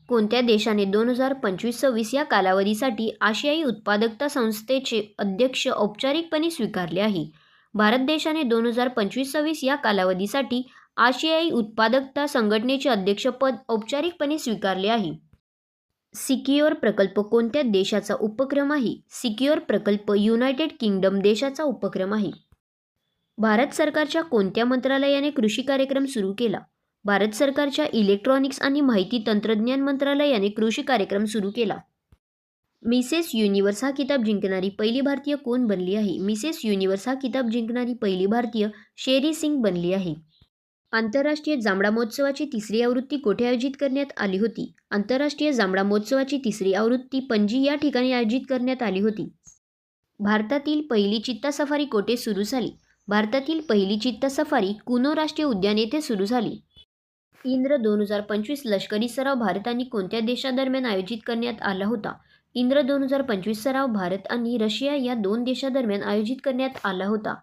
कोणत्या देशाने 2025-26 या कालावधीसाठी आशियाई उत्पादकता संस्थेचे अध्यक्ष औपचारिकपणे स्वीकारले आहे? भारत देशाने 2025-26 या कालावधीसाठी आशियाई उत्पादकता संघटनेचे अध्यक्षपद औपचारिकपणे स्वीकारले आहे. सिक्युअर प्रकल्प कोणत्या देशाचा उपक्रम आहे? सिक्युअर प्रकल्प युनायटेड किंगडम देशाचा उपक्रम आहे. भारत सरकारच्या कोणत्या मंत्रालयाने कृषी कार्यक्रम सुरू केला? भारत सरकारच्या इलेक्ट्रॉनिक्स आणि माहिती तंत्रज्ञान मंत्रालयाने कृषी कार्यक्रम सुरू केला. मिसेस युनिव्हर्स हा किताब जिंकणारी पहिली भारतीय कोण बनली आहे? मिसेस युनिव्हर्स हा किताब जिंकणारी पहिली भारतीय शेरी सिंग बनली आहे. आंतरराष्ट्रीय जांभळा महोत्सवाची तिसरी आवृत्ती कोठे आयोजित करण्यात आली होती? आंतरराष्ट्रीय जांभळा महोत्सवाची तिसरी आवृत्ती पणजी या ठिकाणी आयोजित करण्यात आली होती. भारतातील पहिली चित्ता सफारी कोठे सुरू झाली? भारतातील पहिली चित्ता सफारी कुनो राष्ट्रीय उद्यान येथे सुरू झाली. इंद्र 2025 लष्करी सराव भारत आणि कोणत्या देशादरम्यान आयोजित करण्यात आला होता? इंद्र 2025 सराव भारत आणि रशिया या दोन देशांदरम्यान आयोजित करण्यात आला होता.